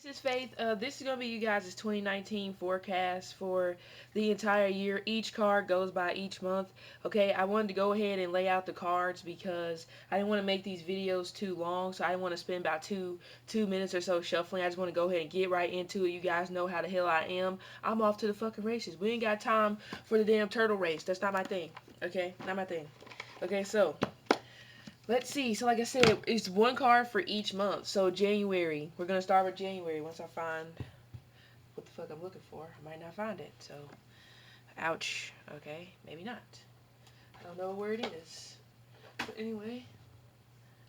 is Faith. This is going to be you guys' 2019 forecast for the entire year. Each card goes by each month. Okay, I wanted to go ahead and lay out the cards because I didn't want to make these videos too long, so I didn't want to spend about two minutes or so shuffling. I just want to go ahead and get right into it. You guys know how the hell I am. I'm off to the fucking races. We ain't got time for the damn turtle race. That's not my thing. Okay, not my thing. Okay, so let's see. So like I said, it's one card for each month. So January. We're going to start with January once I find what the fuck I'm looking for. I might not find it. So, ouch. Okay, maybe not. I don't know where it is. But anyway,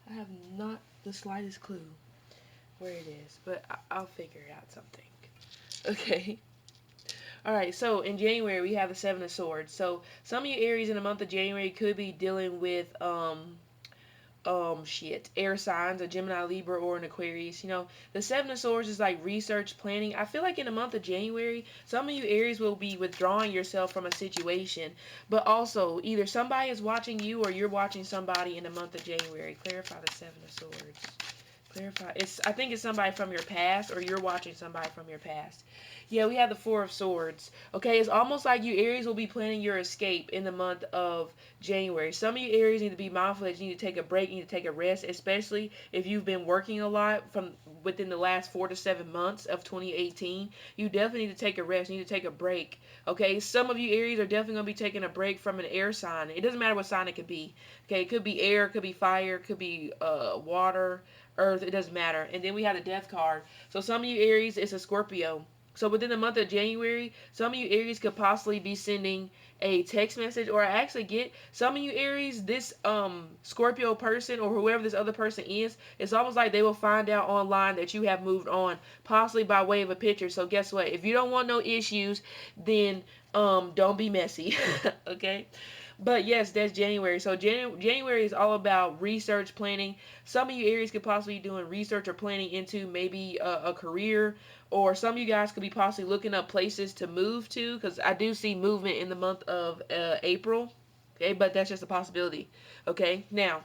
I have not the slightest clue where it is. But I'll figure out something. Okay. Alright, so in January we have the Seven of Swords. So some of you Aries in the month of January could be dealing with air signs, a Gemini, Libra, or an Aquarius. You know, the Seven of Swords is like research, planning. I feel like in the month of January, some of you Aries will be withdrawing yourself from a situation, but also either somebody is watching you or you're watching somebody in the month of January. Clarify the Seven of Swords. Clarify. I think it's somebody from your past, or you're watching somebody from your past. Yeah, we have the Four of Swords. Okay, it's almost like you Aries will be planning your escape in the month of January. Some of you Aries need to be mindful that you need to take a break, you need to take a rest, especially if you've been working a lot from within the last 4 to 7 months of 2018. You definitely need to take a rest, you need to take a break. Okay, some of you Aries are definitely going to be taking a break from an air sign. It doesn't matter what sign it could be. Okay, it could be air, it could be fire, it could be water, earth, it doesn't matter. And then we have the death card. So some of you Aries, it's a Scorpio. So within the month of January, some of you Aries could possibly be sending a text message, or I actually get some of you Aries, this Scorpio person or whoever this other person is, it's almost like they will find out online that you have moved on, possibly by way of a picture. So guess what? If you don't want no issues, then don't be messy. Okay? But yes, that's January. So January is all about research, planning. Some of you Aries could possibly be doing research or planning into maybe a career, or some of you guys could be possibly looking up places to move to, because I do see movement in the month of April. Okay, but that's just a possibility. Okay, now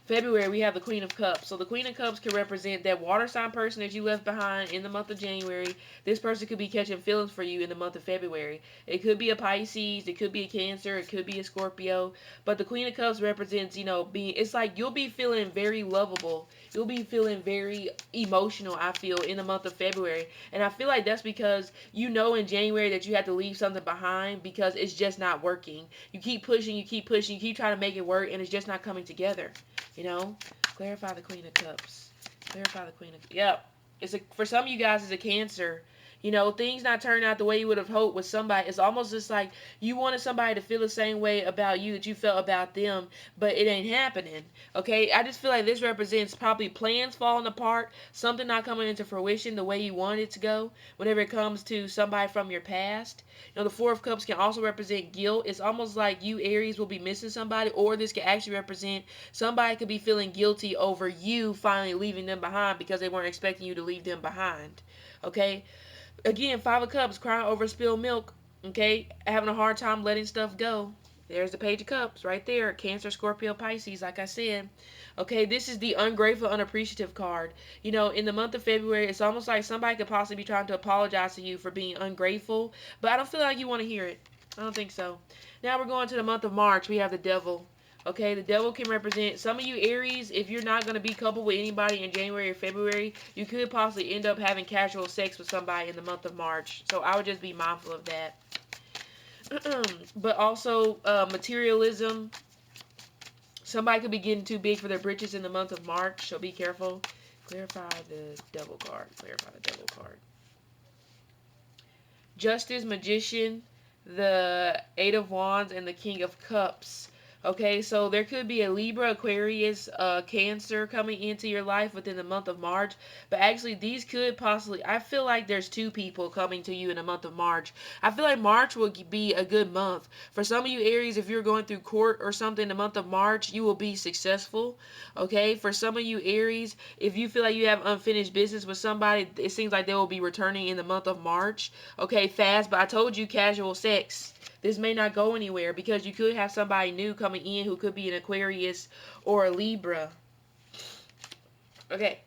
February, we have the Queen of Cups. So the Queen of Cups can represent that water sign person that you left behind in the month of January. This person could be catching feelings for you in the month of February. It could be a Pisces, it could be a Cancer, it could be a Scorpio. But the Queen of Cups represents, you know, it's like you'll be feeling very lovable. You'll be feeling very emotional, I feel, in the month of February. And I feel like that's because you know in January that you have to leave something behind because it's just not working. You keep pushing, you keep pushing, you keep trying to make it work, and it's just not coming together. You know, clarify the Queen of Cups. Clarify the Queen of. Yep. For some of you guys, it's a Cancer. You know, things not turning out the way you would have hoped with somebody. It's almost just like you wanted somebody to feel the same way about you that you felt about them, but it ain't happening. Okay, I just feel like this represents probably plans falling apart, something not coming into fruition the way you wanted it to go. Whenever it comes to somebody from your past, you know, the Four of Cups can also represent guilt. It's almost like you Aries will be missing somebody, or this can actually represent somebody could be feeling guilty over you finally leaving them behind because they weren't expecting you to leave them behind. Okay. Again, Five of Cups, crying over spilled milk. Okay, having a hard time letting stuff go. There's the Page of Cups right there. Cancer, Scorpio, Pisces, like I said. Okay, this is the ungrateful, unappreciative card. You know, in the month of February, it's almost like somebody could possibly be trying to apologize to you for being ungrateful, but I don't feel like you want to hear it. I don't think so. Now we're going to the month of March. We have the Devil. Okay, the Devil can represent some of you Aries. If you're not going to be coupled with anybody in January or February, you could possibly end up having casual sex with somebody in the month of March. So I would just be mindful of that. But also materialism. Somebody could be getting too big for their britches in the month of March, so be careful. Clarify the Devil card. Clarify the Devil card. Justice, Magician, the Eight of Wands, and the King of Cups. Okay, so there could be a Libra, Aquarius, Cancer coming into your life within the month of March. But actually, these could possibly, I feel like there's two people coming to you in the month of March. I feel like March will be a good month. For some of you Aries, if you're going through court or something in the month of March, you will be successful. Okay, for some of you Aries, if you feel like you have unfinished business with somebody, it seems like they will be returning in the month of March. Okay, fast, but I told you casual sex. This may not go anywhere because you could have somebody new coming in who could be an Aquarius or a Libra. Okay.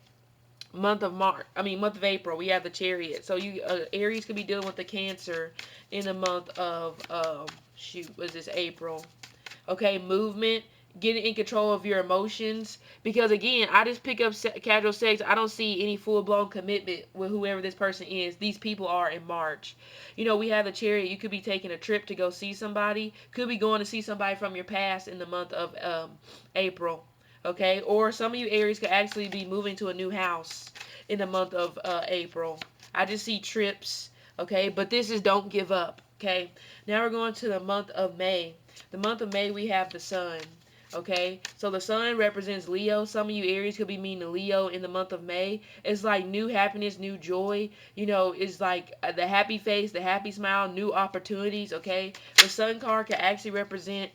month of April, we have the Chariot. So you Aries could be dealing with the Cancer in the month of was this April? Okay, movement, getting in control of your emotions. Because again, I just pick up casual sex. I don't see any full-blown commitment with whoever this person is. These people are in March. You know, we have the Chariot. You could be taking a trip to go see somebody. Could be going to see somebody from your past in the month of April. Okay, or some of you Aries could actually be moving to a new house in the month of April. I just see trips. Okay, but this is don't give up. Okay, now we're going to the month of May. The month of May, we have the Sun. Okay, so the Sun represents Leo. Some of you Aries could be meaning Leo in the month of May. It's like new happiness, new joy. You know, it's like the happy face, the happy smile, new opportunities. Okay, the Sun card can actually represent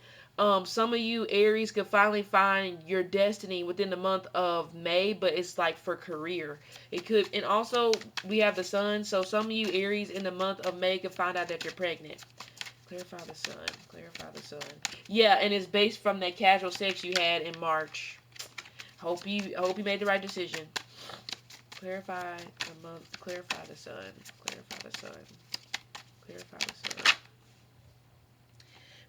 some of you Aries could finally find your destiny within the month of May, but it's like for career. It could, and also we have the Sun, so some of you Aries in the month of May could find out that you're pregnant. Clarify the Sun. Clarify the Sun. Yeah, and it's based from that casual sex you had in March. Hope you made the right decision. Clarify the month. Clarify the Sun. Clarify the Sun. Clarify the Sun.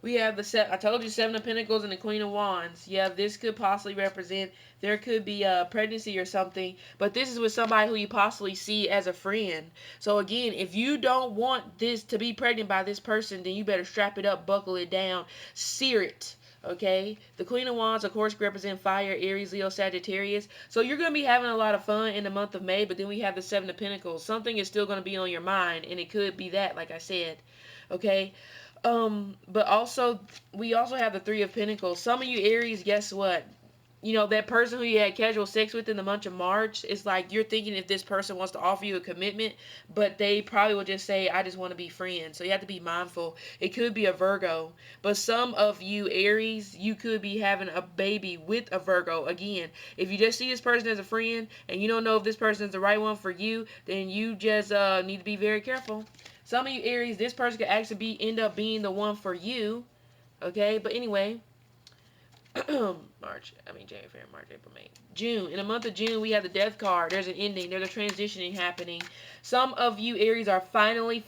We have I told you, Seven of Pentacles and the Queen of Wands. Yeah, this could possibly represent, there could be a pregnancy or something, but this is with somebody who you possibly see as a friend. So again, if you don't want this to be pregnant by this person, then you better strap it up, buckle it down, sear it. Okay, the Queen of Wands, of course, represent fire, Aries, Leo, Sagittarius. So you're going to be having a lot of fun in the month of May, but then we have the Seven of Pentacles. Something is still going to be on your mind, and it could be that, like I said. Okay, but also, we also have the Three of Pentacles. Some of you Aries, guess what? You know, that person who you had casual sex with in the month of March, it's like you're thinking if this person wants to offer you a commitment, but they probably will just say, I just want to be friends. So you have to be mindful. It could be a Virgo. But some of you Aries, you could be having a baby with a Virgo. Again, if you just see this person as a friend and you don't know if this person is the right one for you, then you just need to be very careful. Some of you Aries, this person could actually end up being the one for you. Okay, but anyway, January, February, March, April, May, June. In the month of June, we have the Death card. There's an ending. There's a transitioning happening. Some of you Aries are finally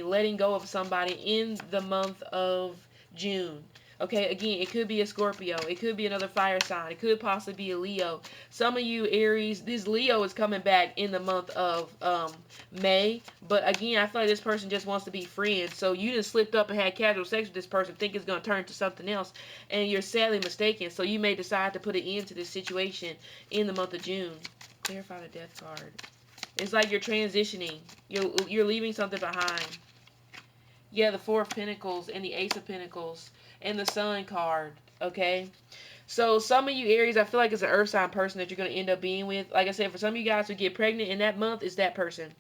letting go of somebody in the month of June. Okay, again, it could be a Scorpio. It could be another fire sign. It could possibly be a Leo. Some of you Aries, this Leo is coming back in the month of May. But again, I feel like this person just wants to be friends. So you just slipped up and had casual sex with this person, think it's going to turn to something else. And you're sadly mistaken. So you may decide to put an end to this situation in the month of June. Clarify the Death card. It's like you're transitioning. You're leaving something behind. Yeah, the Four of Pentacles and the Ace of Pentacles. And the Sun card, okay? So some of you Aries, I feel like it's an earth sign person that you're going to end up being with. Like I said, for some of you guys who get pregnant in that month, it's that person,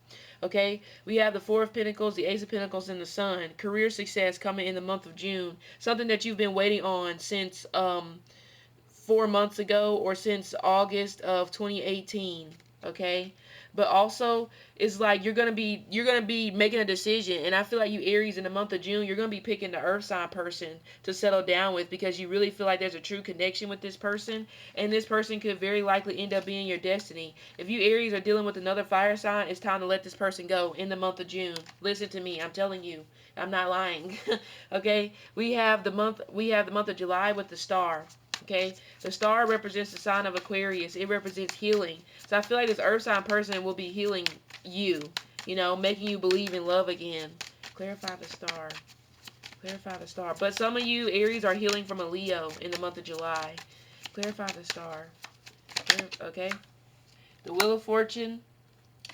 okay? We have the Four of Pentacles, the Ace of Pentacles, and the Sun. Career success coming in the month of June. Something that you've been waiting on since 4 months ago or since August of 2018, okay? But also, it's like you're gonna be making a decision, and I feel like you Aries in the month of June, you're gonna be picking the earth sign person to settle down with because you really feel like there's a true connection with this person, and this person could very likely end up being your destiny. If you Aries are dealing with another fire sign, it's time to let this person go in the month of June. Listen to me, I'm telling you, I'm not lying. Okay, we have the month of July with the Star. Okay, the Star represents the sign of Aquarius. It represents healing. So I feel like this earth sign person will be healing you, making you believe in love again. Clarify the Star. Clarify the Star. But some of you Aries are healing from a Leo in the month of July. Clarify the Star. Okay. The Wheel of Fortune.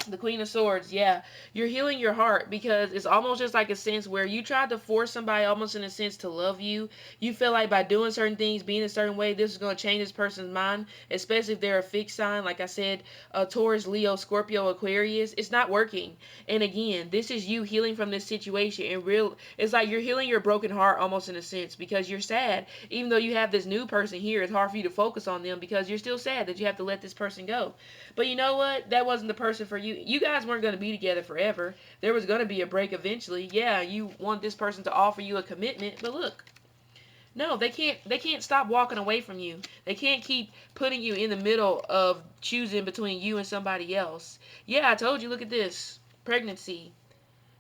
The Queen of Swords, yeah. You're healing your heart because it's almost just like a sense where you tried to force somebody almost in a sense to love you. You feel like by doing certain things, being a certain way, this is going to change this person's mind, especially if they're a fixed sign. Like I said, Taurus, Leo, Scorpio, Aquarius. It's not working. And again, this is you healing from this situation. And it's like you're healing your broken heart almost in a sense because you're sad. Even though you have this new person here, it's hard for you to focus on them because you're still sad that you have to let this person go. But you know what? That wasn't the person for you. You guys weren't going to be together forever. There was going to be a break eventually. Yeah, you want this person to offer you a commitment, but look. No, they can't stop walking away from you. They can't keep putting you in the middle of choosing between you and somebody else. Yeah, I told you, look at this. Pregnancy.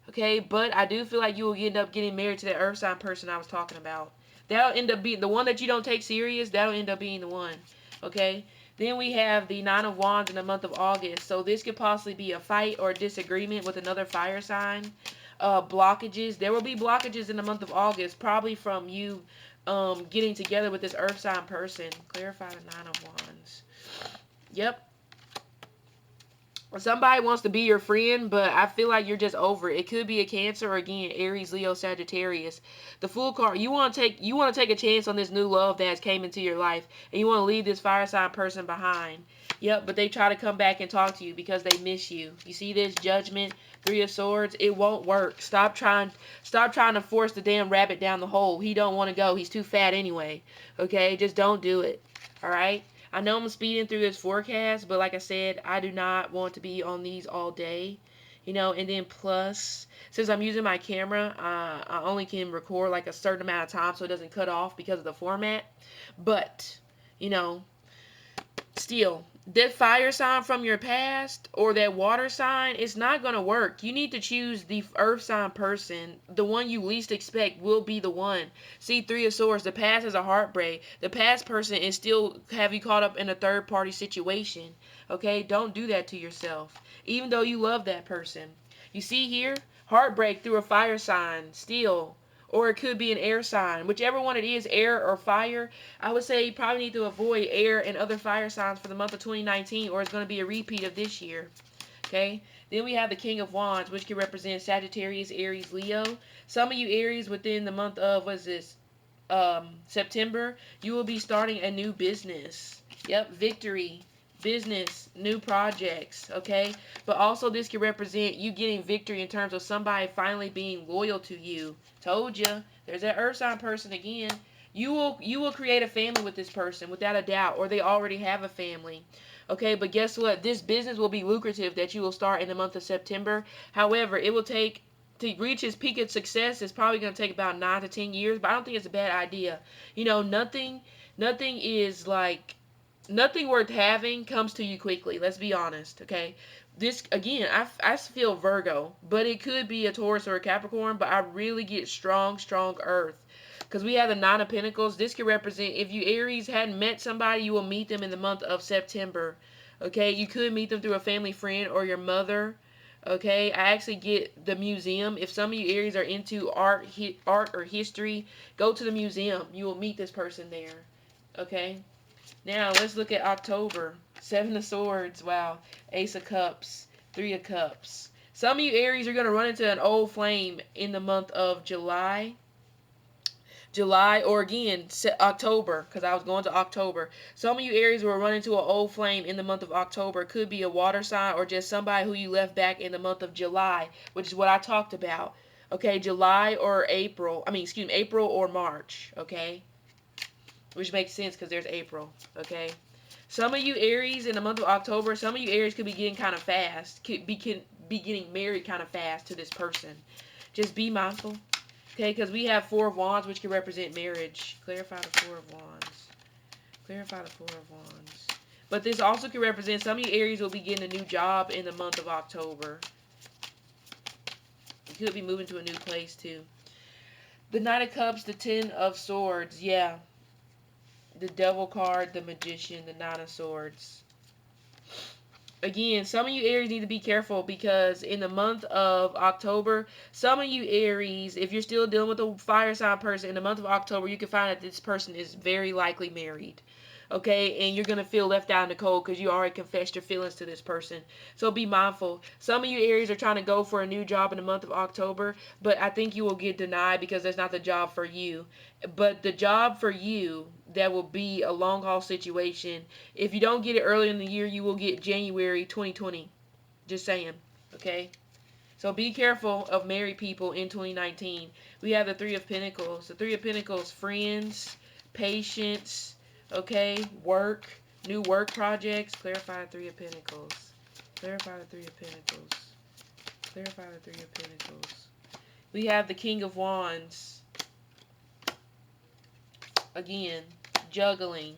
Okay, but I do feel like you will end up getting married to that earth sign person I was talking about. That'll end up being the one that you don't take serious. That'll end up being the one. Okay. Then we have the Nine of Wands in the month of August. So this could possibly be a fight or a disagreement with another fire sign. Blockages. There will be blockages in the month of August, probably from you getting together with this earth sign person. Clarify the Nine of Wands. Yep. Somebody wants to be your friend, but I feel like you're just over it. It could be a Cancer or again Aries, Leo, Sagittarius. The Fool card. You want to take a chance on this new love that has came into your life, and you want to leave this fire sign person behind. Yep, but they try to come back and talk to you because they miss you. You see this Judgment, Three of Swords. It won't work. Stop trying to force the damn rabbit down the hole. He don't want to go. He's too fat anyway. Okay, just don't do it. All right. I know I'm speeding through this forecast, but like I said, I do not want to be on these all day, you know, and then plus, since I'm using my camera, I only can record like a certain amount of time so it doesn't cut off because of the format, but, you know, still, that fire sign from your past or that water sign, it's not going to work. You need to choose the earth sign person. The one you least expect will be the one. See, Three of Swords, the past is a heartbreak. The past person is still have you caught up in a third party situation. Okay, don't do that to yourself. Even though you love that person. You see here, heartbreak through a fire sign, still. Or it could be an air sign. Whichever one it is, air or fire, I would say you probably need to avoid air and other fire signs for the month of 2019, or it's going to be a repeat of this year. Okay? Then we have the King of Wands, which can represent Sagittarius, Aries, Leo. Some of you Aries within the month of, what is this, September, you will be starting a new business. Yep, victory, business, new projects, okay? But also this can represent you getting victory in terms of somebody finally being loyal to you. Told you, there's that earth sign person again. You will create a family with this person without a doubt, or they already have a family. Okay, but guess what? This business will be lucrative that you will start in the month of September. However, it will take to reach its peak of success. It's probably going to take about 9 to 10 years, but I don't think it's a bad idea. You know, nothing is like nothing worth having comes to you quickly. Let's be honest, okay? This again, I feel Virgo, but it could be a Taurus or a Capricorn. But I really get strong Earth. Because we have the Nine of Pentacles. This could represent, if you Aries hadn't met somebody, you will meet them in the month of September. Okay, you could meet them through a family friend or your mother. Okay, I actually get the museum. If some of you Aries are into art or history, go to the museum. You will meet this person there. Okay, now let's look at October. Seven of Swords. Wow. Ace of Cups. Three of Cups. Some of you Aries are going to run into an old flame in the month of July. Or again, October, because I was going to October. Some of you Aries will run into an old flame in the month of October. It could be a water sign or just somebody who you left back in the month of July, which is what I talked about. Okay, July or April. April or March. Okay, which makes sense because there's April. Okay. Some of you Aries in the month of October, some of you Aries could be getting kind of fast. Could be getting married kind of fast to this person. Just be mindful. Okay, because we have Four of Wands, which can represent marriage. Clarify the Four of Wands. Clarify the Four of Wands. But this also can represent some of you Aries will be getting a new job in the month of October. You could be moving to a new place too. The Knight of Cups, the Ten of Swords. Yeah. The Devil card, the Magician, the Nine of Swords. Again, some of you Aries need to be careful because in the month of October, some of you Aries, if you're still dealing with a fire sign person, in the month of October, you can find that this person is very likely married. Okay, and you're going to feel left out in the cold because you already confessed your feelings to this person. So be mindful. Some of you Aries are trying to go for a new job in the month of October, but I think you will get denied because that's not the job for you. But the job for you, that will be a long haul situation. If you don't get it early in the year, you will get January 2020. Just saying. Okay? So be careful of married people in 2019. We have the Three of Pentacles. The Three of Pentacles, friends, patience, okay, work, new work projects. Clarify the Three of Pentacles. Clarify the Three of Pentacles. Clarify the Three of Pentacles. We have the King of Wands. Again, juggling.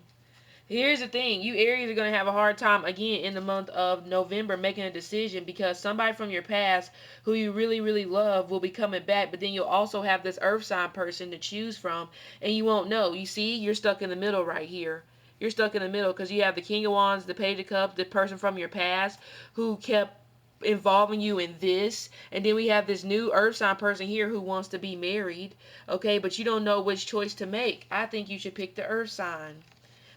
Here's the thing. You Aries are going to have a hard time again in the month of November making a decision because somebody from your past who you really, really love will be coming back. But then you'll also have this earth sign person to choose from and you won't know. You see, you're stuck in the middle right here. You're stuck in the middle because you have the King of Wands, the Page of Cups, the person from your past who kept involving you in this, and then we have this new earth sign person here who wants to be married, okay, but you don't know which choice to make. I think you should pick the earth sign.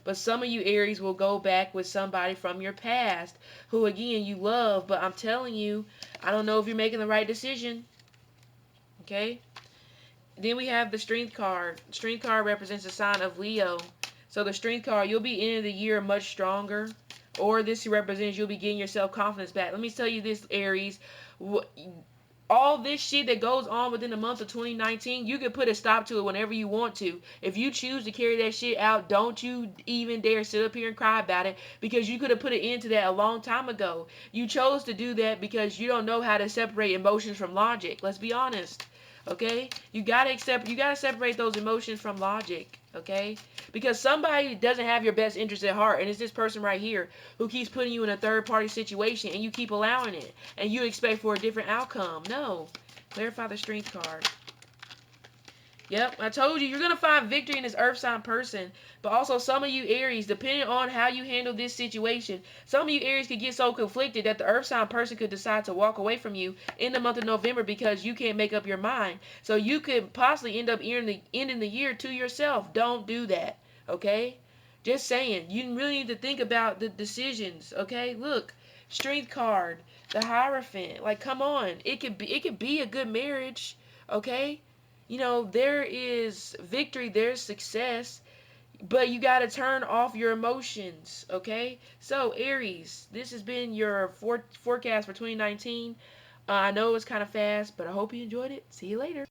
But some of you Aries will go back with somebody from your past who again you love, but I'm telling you, I don't know if you're making the right decision. Okay? Then we have the Strength card. Strength card represents the sign of Leo. So the Strength card, you'll be ending the year much stronger. Or this represents you'll be getting your self-confidence back. Let me tell you this, Aries. All this shit that goes on within the month of 2019, you can put a stop to it whenever you want to. If you choose to carry that shit out, don't you even dare sit up here and cry about it because you could have put an end to that a long time ago. You chose to do that because you don't know how to separate emotions from logic. Let's be honest. Okay? You gotta separate those emotions from logic. Okay? Because somebody doesn't have your best interest at heart, and it's this person right here who keeps putting you in a third party situation and you keep allowing it and you expect for a different outcome. No. Clarify the Strength card. Yep, I told you, you're going to find victory in this earth sign person. But also some of you Aries, depending on how you handle this situation, some of you Aries could get so conflicted that the earth sign person could decide to walk away from you in the month of November because you can't make up your mind. So you could possibly end up ending the year to yourself. Don't do that, okay? Just saying, you really need to think about the decisions, okay? Look, Strength card, the Hierophant. Like, come on. It could be a good marriage, okay? You know, there is victory, there's success, but you got to turn off your emotions, okay? So, Aries, this has been your forecast for 2019. I know it's kind of fast, but I hope you enjoyed it. See you later.